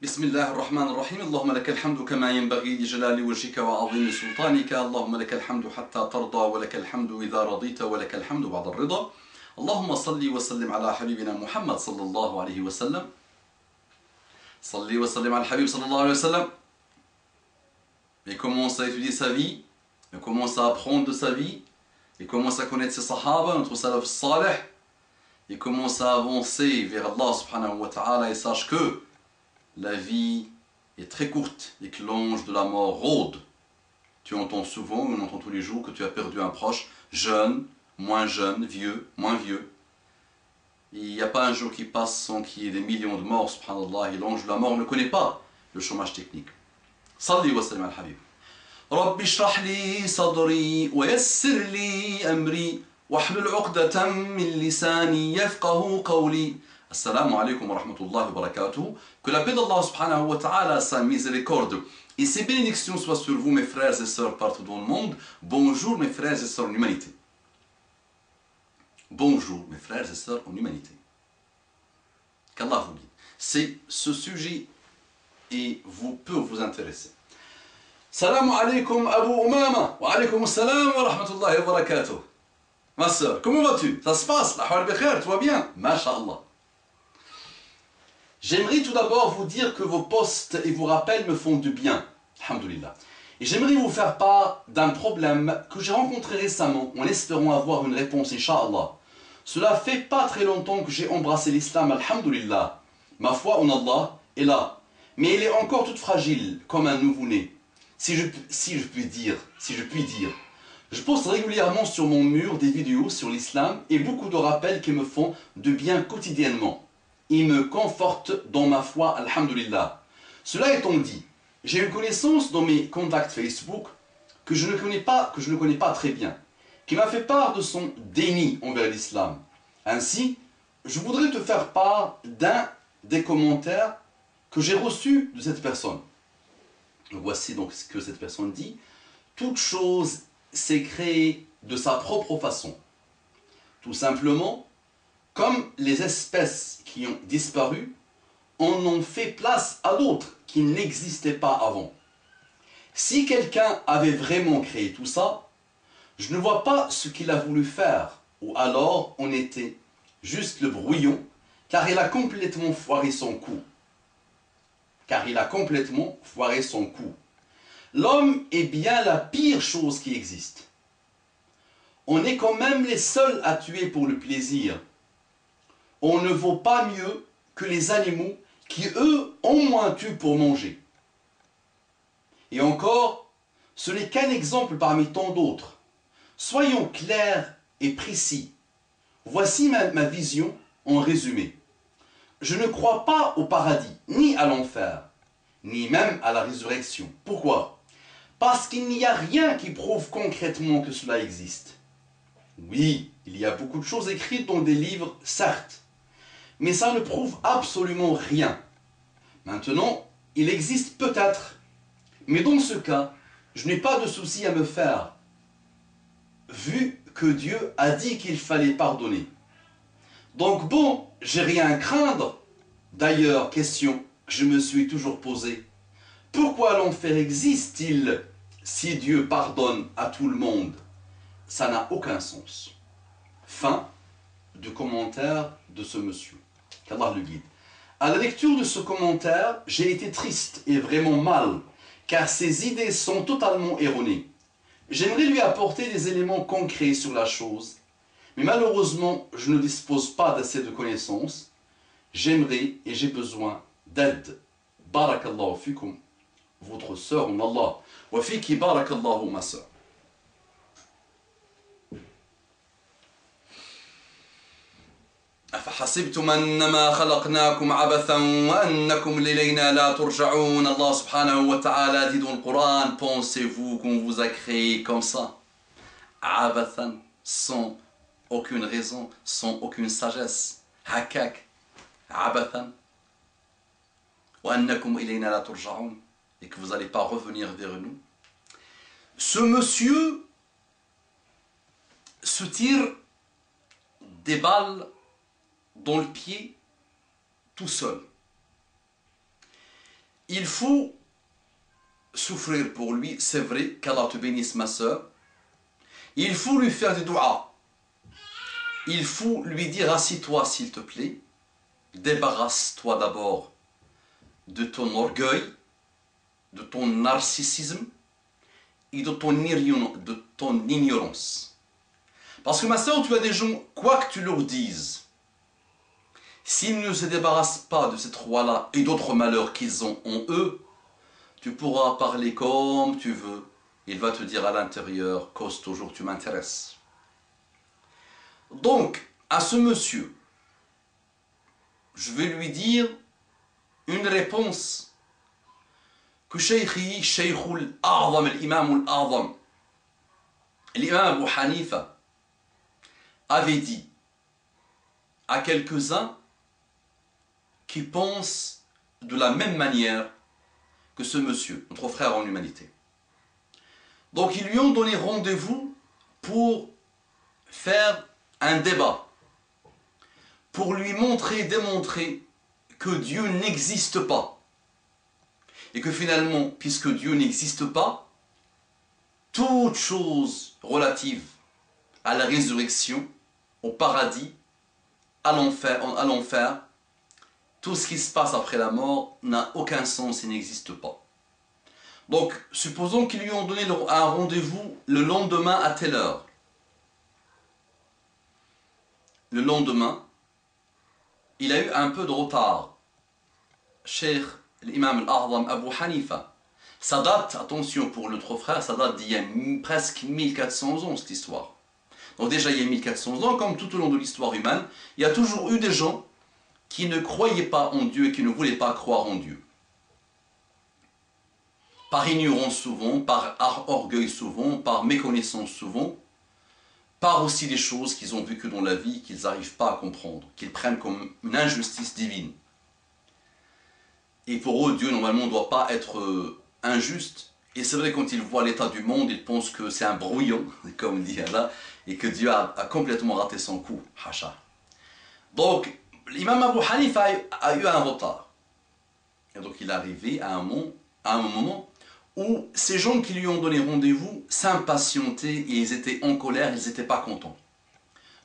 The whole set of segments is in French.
بسم الله الرحمن الرحيم اللهم لك الحمد كما ينبغي لجلال وجهك وعظيم سلطانك اللهم لك الحمد حتى ترضى ولك الحمد إذا رضيت ولك الحمد بعد الرضا اللهم صل وسلم على حبيبنا محمد صلى الله عليه وسلم صل وسلم على الحبيب صلى الله عليه وسلم. Il commence à étudier sa vie, il commence à apprendre de sa vie, il commence à connaître ses sahaba, notre salaf salih, il commence à avancer vers Allah subhanahu wa ta'ala et sache que la vie est très courte et que l'ange de la mort rôde. Tu entends souvent, on entend tous les jours que tu as perdu un proche, jeune, vieux, moins vieux. Il n'y a pas un jour qui passe sans qu'il y ait des millions de morts, subhanallah, et l'ange de la mort ne connaît pas le chômage technique. Salli wa sallam al-habib. Rabbi shrah li sadri wa yassir li amri wahlul 'uqdatan min lisani yafqahu qawli. Assalamu alaikum wa rahmatullahi wa barakatuh. Que la paix d'Allah subhanahu wa ta'ala, sa miséricorde et ses bénédictions soient sur vous, mes frères et sœurs partout dans le monde. Bonjour mes frères et sœurs en humanité. Bonjour mes frères et sœurs en humanité. Qu'Allah vous guide. C'est ce sujet et peut vous intéresser. Salam alaikum Abu Umama. Wa alaikum salam wa rahmatullahi wa barakatuh. Ma sœur, comment vas-tu? Ça se passe? La hawal bikhair, tout va bien? Masha'Allah. J'aimerais tout d'abord vous dire que vos posts et vos rappels me font du bien. Alhamdulillah. Et j'aimerais vous faire part d'un problème que j'ai rencontré récemment en espérant avoir une réponse, Inch'Allah. Cela fait pas très longtemps que j'ai embrassé l'islam, Alhamdulillah. Ma foi en Allah est là. Mais elle est encore toute fragile, comme un nouveau-né. Si je puis dire. Je poste régulièrement sur mon mur des vidéos sur l'islam et beaucoup de rappels qui me font de bien quotidiennement. Ils me confortent dans ma foi, Alhamdulillah. Cela étant dit, j'ai une connaissance dans mes contacts Facebook que je ne connais pas très bien, qui m'a fait part de son déni envers l'islam. Ainsi, je voudrais te faire part d'un des commentaires que j'ai reçus de cette personne. Voici donc ce que cette personne dit. Toute chose s'est créée de sa propre façon. Tout simplement, comme les espèces qui ont disparu, on en fait place à d'autres qui n'existaient pas avant. Si quelqu'un avait vraiment créé tout ça, je ne vois pas ce qu'il a voulu faire, ou alors on était juste le brouillon, car il a complètement foiré son coup. L'homme est bien la pire chose qui existe. On est quand même les seuls à tuer pour le plaisir. On ne vaut pas mieux que les animaux qui, eux, au moins tuent pour manger. Et encore, ce n'est qu'un exemple parmi tant d'autres. Soyons clairs et précis. Voici ma vision en résumé. Je ne crois pas au paradis, ni à l'enfer, ni même à la résurrection. Pourquoi? Parce qu'il n'y a rien qui prouve concrètement que cela existe. Oui, il y a beaucoup de choses écrites dans des livres, certes, mais ça ne prouve absolument rien. Maintenant, il existe peut-être, mais dans ce cas, je n'ai pas de souci à me faire, vu que Dieu a dit qu'il fallait pardonner. Donc bon, j'ai rien à craindre. D'ailleurs, question que je me suis toujours posée, pourquoi l'enfer existe-t-il si Dieu pardonne à tout le monde? Ça n'a aucun sens. Fin du commentaire de ce monsieur. Qu'Allah le guide. À la lecture de ce commentaire, j'ai été triste et vraiment mal, car ses idées sont totalement erronées. J'aimerais lui apporter des éléments concrets sur la chose, mais malheureusement, je ne dispose pas d'assez de connaissances. J'aimerais et j'ai besoin d'aide. Barakallahu fikum, votre sœur en Allah. Wa fiki barakallahu ma sœur. أفحسبتم أنما خلقناكم عبثا وأنكم إلينا لا ترجعون. Allah subhanahu wa ta'ala dit dans le Coran, pensez-vous qu'on vous a créé comme ça, abathan, sans aucune raison, sans aucune sagesse, hakak, abathan, وأنكم إلينا لا ترجعون, et que vous n'allez pas revenir vers nous. Ce monsieur se tire des balles dans le pied tout seul. il faut souffrir pour lui, c'est vrai, qu'Allah te bénisse ma soeur. Il faut lui faire des doigts. Il faut lui dire assis-toi s'il te plaît. Débarrasse-toi d'abord de ton orgueil, de ton narcissisme et de ton ignorance. Parce que ma soeur, tu as des gens, quoi que tu leur dises, s'ils ne se débarrassent pas de ces trois-là et d'autres malheurs qu'ils ont en eux, tu pourras parler comme tu veux. Il va te dire à l'intérieur, cause toujours tu m'intéresses. Donc, à ce monsieur, je vais lui dire une réponse que Shaykhi, Shaykhul A'zam, l'imam al-A'zam, l'imam Abu Hanifa, avait dit à quelques-uns qui pensent de la même manière que ce monsieur, notre frère en humanité. Donc ils lui ont donné rendez-vous pour faire un débat, pour lui montrer, démontrer que Dieu n'existe pas. Et que finalement, puisque Dieu n'existe pas, toute chose relative à la résurrection, au paradis, à l'enfer, tout ce qui se passe après la mort n'a aucun sens et n'existe pas. Donc, supposons qu'ils lui ont donné un rendez-vous le lendemain à telle heure. Le lendemain, il a eu un peu de retard. Cheikh l'imam al-A'zam Abu Hanifa. Ça date, attention pour notre frère, ça date d'il y a presque 1400 ans cette histoire. Donc déjà il y a 1400 ans, comme tout au long de l'histoire humaine, il y a toujours eu des gens qui ne croyaient pas en Dieu et qui ne voulaient pas croire en Dieu. Par ignorance souvent, par orgueil souvent, par méconnaissance souvent, par aussi des choses qu'ils ont vécues dans la vie qu'ils n'arrivent pas à comprendre, qu'ils prennent comme une injustice divine. Et pour eux, Dieu normalement ne doit pas être injuste. Et c'est vrai, quand ils voient l'état du monde, ils pensent que c'est un brouillon, comme dit Allah, et que Dieu a complètement raté son coup. Hacha. Donc, l'imam Abu Hanifa a eu un retard. Et donc il est arrivé à un moment où ces gens qui lui ont donné rendez-vous s'impatientaient et ils étaient en colère, ils n'étaient pas contents.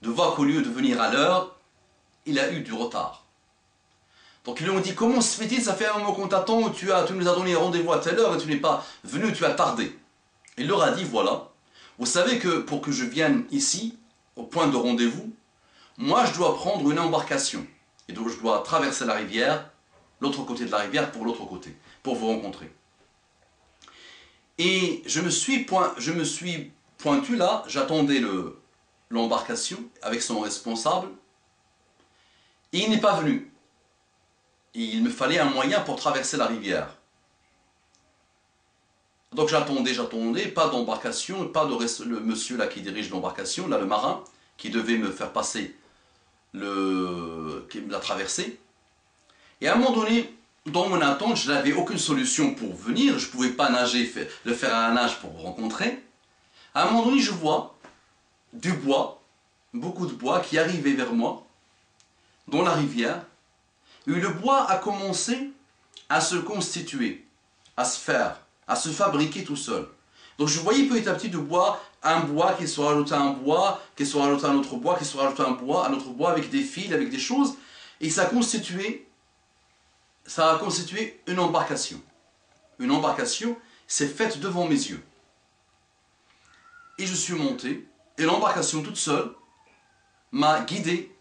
De voir qu'au lieu de venir à l'heure, il a eu du retard. Donc ils lui ont dit, comment se fait-il, ça fait un moment qu'on t'attend, tu nous as donné rendez-vous à telle heure et tu n'es pas venu, tu as tardé. Il leur a dit, voilà, vous savez que pour que je vienne ici, au point de rendez-vous, moi je dois prendre une embarcation. Et donc je dois traverser la rivière, l'autre côté de la rivière pour l'autre côté, pour vous rencontrer. Et je me suis pointu là, j'attendais l'embarcation avec son responsable, et il n'est pas venu. Et il me fallait un moyen pour traverser la rivière. Donc j'attendais, pas d'embarcation, pas de le monsieur là qui dirige l'embarcation, là le marin, qui devait me faire passer la traversée. Et à un moment donné, dans mon attente, je n'avais aucune solution pour venir, je ne pouvais pas nager, le faire à la nage pour rencontrer. À un moment donné, je vois du bois, beaucoup de bois qui arrivait vers moi, dans la rivière, et le bois a commencé à se constituer, à se faire, à se fabriquer tout seul. Donc je voyais petit à petit un bois qui se rajoutait à un bois, qui se rajoutait à un autre bois, qui se rajoutait à un autre bois, avec des fils, avec des choses, et ça a constitué une embarcation. Une embarcation s'est faite devant mes yeux. Et je suis monté, et l'embarcation toute seule m'a guidé,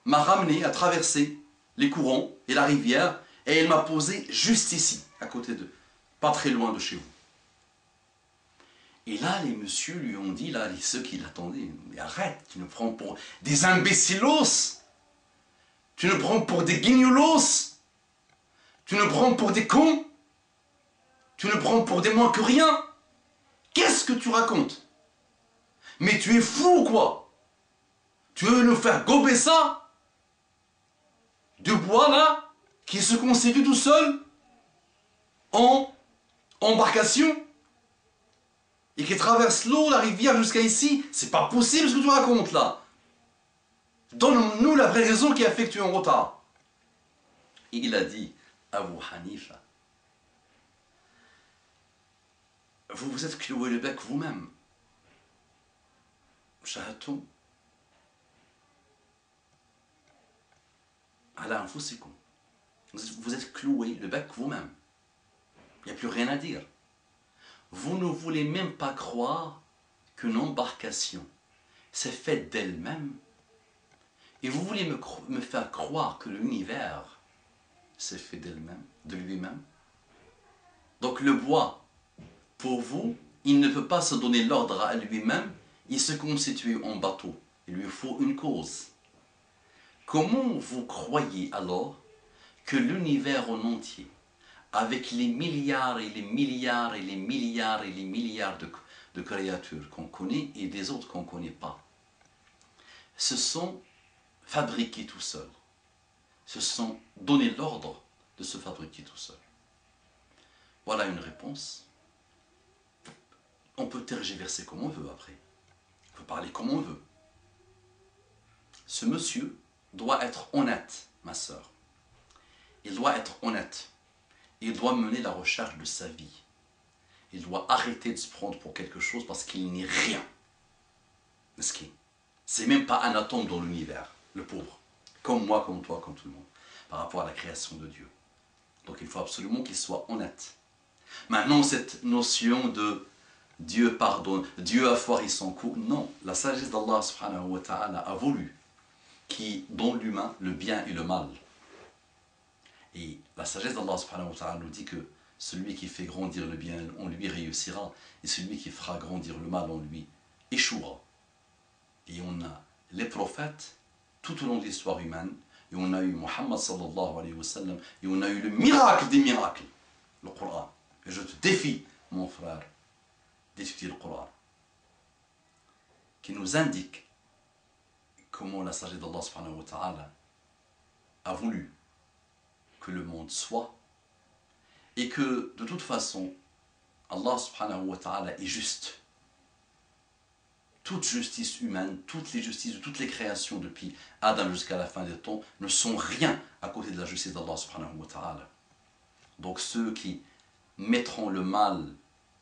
m'a ramené à traverser les courants et la rivière, et elle m'a posé juste ici, à côté d'eux, pas très loin de chez vous. Et là, les messieurs lui ont dit, là, ceux qui l'attendaient, mais arrête, tu nous prends pour des imbécilos, tu nous prends pour des guignolos, tu nous prends pour des cons, tu nous prends pour des moins que rien. Qu'est-ce que tu racontes? Mais tu es fou ou quoi? Tu veux nous faire gober ça? Du bois là, qui se constitue tout seul en embarcation et qui traverse l'eau, la rivière jusqu'à ici? C'est pas possible ce que tu racontes là. Donne-nous la vraie raison qui a fait que tu es en retard. Et il a dit, Abu Hanifa, vous vous êtes cloué le bec vous-même. Shahadtum ala anfusikum. Vous êtes cloué le bec vous-même. Il n'y a plus rien à dire. Vous ne voulez même pas croire qu'une embarcation s'est faite d'elle-même. Et vous voulez me faire croire que l'univers s'est fait d'elle-même, de lui-même. Donc le bois, pour vous, il ne peut pas se donner l'ordre à lui-même, il se constitue en bateau. Il lui faut une cause. Comment vous croyez alors que l'univers en entier, avec les milliards et les milliards et les milliards et les milliards de créatures qu'on connaît et des autres qu'on ne connaît pas, se sont fabriqués tout seuls, se sont donné l'ordre de se fabriquer tout seuls? Voilà une réponse. On peut tergiverser comme on veut après. On peut parler comme on veut. Ce monsieur doit être honnête, ma sœur. Il doit être honnête. Il doit mener la recherche de sa vie. Il doit arrêter de se prendre pour quelque chose parce qu'il n'est rien. C'est même pas un atome dans l'univers, le pauvre. Comme moi, comme toi, comme tout le monde. Par rapport à la création de Dieu. Donc il faut absolument qu'il soit honnête. Maintenant, cette notion de Dieu pardonne, Dieu a foiré son coup, non. La sagesse d'Allah subhanahu wa ta'ala a voulu qui dans l'humain le bien et le mal. Et la sagesse d'Allah subhanahu wa ta'ala nous dit que celui qui fait grandir le bien en lui réussira et celui qui fera grandir le mal en lui échouera. Et on a les prophètes tout au long de l'histoire humaine, et on a eu Muhammad sallallahu alayhi wa sallam, et on a eu le miracle des miracles, le Coran. Et je te défie, mon frère, d'étudier le Coran, qui nous indique comment la sagesse d'Allah subhanahu wa ta'ala a voulu que le monde soit, et que de toute façon, Allah subhanahu wa ta'ala est juste. Toute justice humaine, toutes les justices de toutes les créations depuis Adam jusqu'à la fin des temps ne sont rien à côté de la justice d'Allah subhanahu wa ta'ala. Donc ceux qui mettront le mal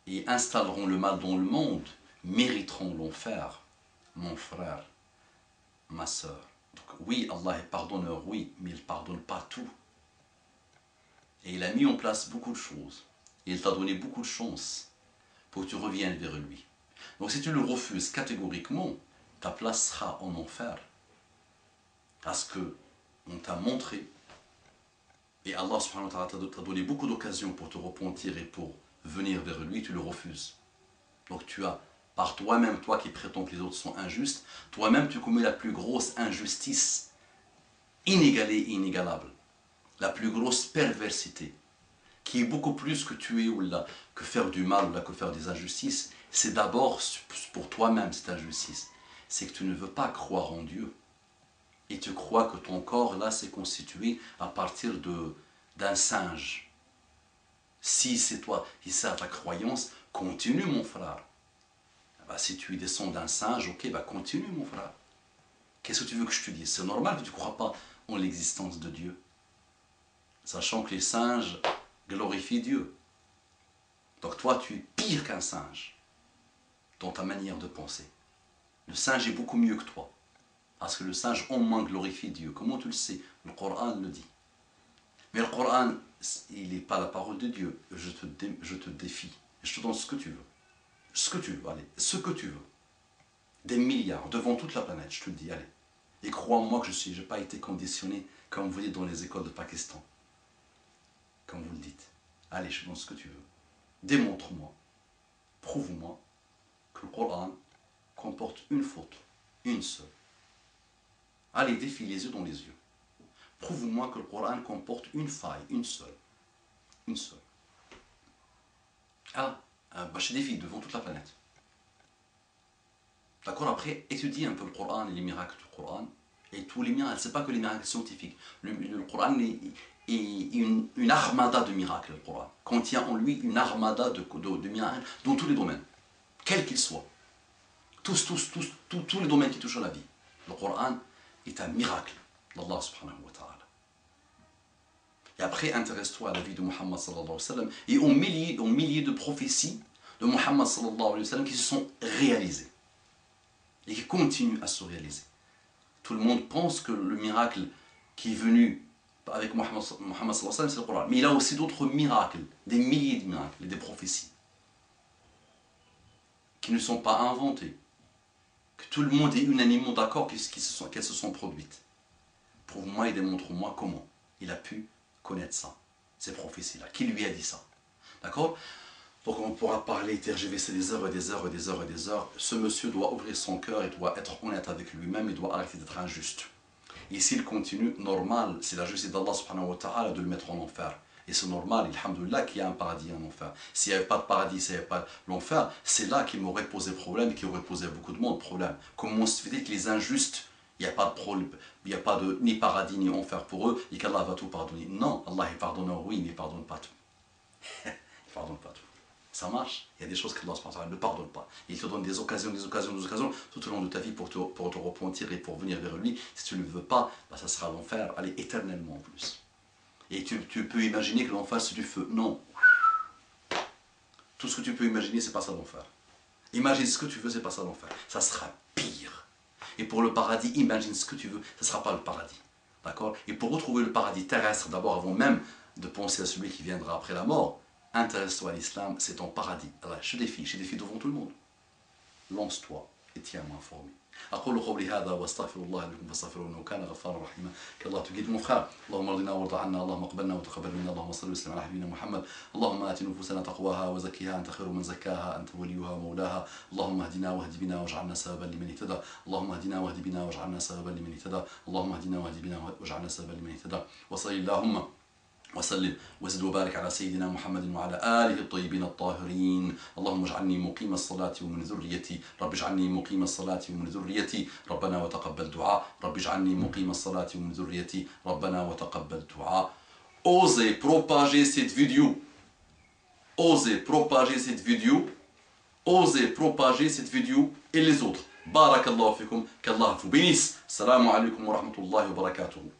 et installeront le mal dans le monde mériteront l'enfer, mon frère, ma sœur. Donc oui, Allah est pardonneur, oui, mais il ne pardonne pas tout. Et il a mis en place beaucoup de choses. Et il t'a donné beaucoup de chances pour que tu reviennes vers lui. Donc si tu le refuses catégoriquement, ta place sera en enfer. Parce que on t'a montré, et Allah subhanahu wa ta'ala t'a donné beaucoup d'occasions pour te repentir et pour venir vers lui, tu le refuses. Donc tu as, par toi-même, toi qui prétends que les autres sont injustes, toi-même tu commets la plus grosse injustice, inégalée et inégalable. La plus grosse perversité, qui est beaucoup plus que tuer ou là, que faire du mal ou là, que faire des injustices. C'est d'abord pour toi-même cette injustice. C'est que tu ne veux pas croire en Dieu. Et tu crois que ton corps là s'est constitué à partir d'un singe. Si c'est toi, si c'est ta croyance, continue mon frère. Bah, si tu descends d'un singe, ok, bah continue mon frère. Qu'est-ce que tu veux que je te dise? C'est normal que tu ne crois pas en l'existence de Dieu. Sachant que les singes glorifient Dieu. Donc toi, tu es pire qu'un singe dans ta manière de penser. Le singe est beaucoup mieux que toi. Parce que le singe au moins glorifie Dieu. Comment tu le sais? Le Coran le dit. Mais le Coran, il n'est pas la parole de Dieu. Je te défie. Je te donne ce que tu veux. Ce que tu veux, allez. Ce que tu veux. Des milliards, devant toute la planète, je te le dis, allez. Et crois en moi que je n'ai pas été conditionné, comme vous dites dans les écoles de Pakistan. Comme vous le dites. Allez, je te donne ce que tu veux. Démontre-moi, prouve-moi que le Coran comporte une faute, une seule. Allez, défie les yeux dans les yeux. Prouve-moi que le Coran comporte une faille, une seule. Une seule. Ah, bah, je défie devant toute la planète. D'accord? Après, étudie un peu le Coran et les miracles du Coran. Et tous les miracles, c'est pas que les miracles scientifiques. Le Coran est une armada de miracles, le Coran. Contient en lui une armada de miracles dans tous les domaines. Quels qu'ils soient. Tous les domaines qui touchent à la vie. Le Coran est un miracle d'Allah subhanahu wa ta'ala. Et après, intéresse-toi à la vie de Muhammad sallallahu alayhi wa sallam et aux milliers de prophéties de Muhammad sallallahu alayhi wa sallam qui se sont réalisés et qui continuent à se réaliser. Tout le monde pense que le miracle qui est venu avec Muhammad sallallahu alayhi wa sallam, c'est le Coran. Mais il a aussi d'autres miracles, des milliers de miracles et des prophéties qui ne sont pas inventées, que tout le monde est unanimement d'accord qu'elles se sont produites. Prouve-moi et démontre-moi comment il a pu connaître ça, ces prophéties-là. Qui lui a dit ça? D'accord? Donc on pourra parler, tergiverser des heures et des heures et des heures et des heures. Ce monsieur doit ouvrir son cœur et doit être honnête avec lui-même et doit arrêter d'être injuste. Et s'il continue, normal, c'est la justice d'Allah subhanahu wa ta'ala de le mettre en enfer. Et c'est normal, alhamdoulilah, qu'il y a un paradis et un enfer. S'il n'y avait pas de paradis, s'il n'y avait pas l'enfer, c'est là qu'il m'aurait posé problème et qu'il aurait posé à beaucoup de monde problème. Comment se fait-il que les injustes, il n'y a pas de problème, il n'y a pas de ni paradis ni enfer pour eux et qu'Allah va tout pardonner? Non, Allah il pardonne, oui, mais il ne pardonne pas tout. Il ne pardonne pas tout. Ça marche. Il y a des choses qu'Allah ne pardonne pas. Il te donne des occasions tout au long de ta vie pour te repentir et pour venir vers lui. Si tu ne le veux pas, bah, ça sera l'enfer, allez, éternellement en plus. Et tu peux imaginer que l'enfer c'est du feu. Non. Tout ce que tu peux imaginer, c'est pas ça l'enfer. Imagine ce que tu veux, c'est pas ça l'enfer. Ça sera pire. Et pour le paradis, imagine ce que tu veux, ça sera pas le paradis. D'accord? Et pour retrouver le paradis terrestre, d'abord, avant même de penser à celui qui viendra après la mort, intéresse-toi à l'islam, c'est ton paradis. Alors, je défie devant tout le monde. Lance-toi et tiens-moi informé. أقول قولي هذا واستغفر الله لكم فاستغفروه إنه كان غفارا رحيما. كالله تجد mon frère. اللهم ارضنا وارض عنا اللهم اقبلنا وتقبل منا اللهم صل وسلم على حبيبنا محمد. اللهم آت نفوسنا تقواها وزكها أنت خير من زكاها أنت وليها ومولاها. اللهم اهدنا واهد بنا واجعلنا سببا لمن اهتدى. اللهم اهدنا واهد بنا واجعلنا سببا لمن اهتدى. اللهم اهدنا واهد بنا واجعلنا سببا لمن اهتدى. وصل اللهم وسلم وزد وبارك على سيدنا محمد وعلى آله الطيبين الطاهرين. اللهم اجعلني مقيم الصلاة ومن ذريتي. رب اجعلني مقيم الصلاة ومن ذريتي. ربنا وتقبل دعاء. رب اجعلني مقيم الصلاة ومن ذريتي. ربنا وتقبل دعاء. Osez propager cette vidéo. Osez propager cette vidéo. Osez propager cette vidéo et les autres. Barakallahu fikum. Qu'Allah vous bénisse. Salam alaikum wa rahmatullahi wa barakatuh.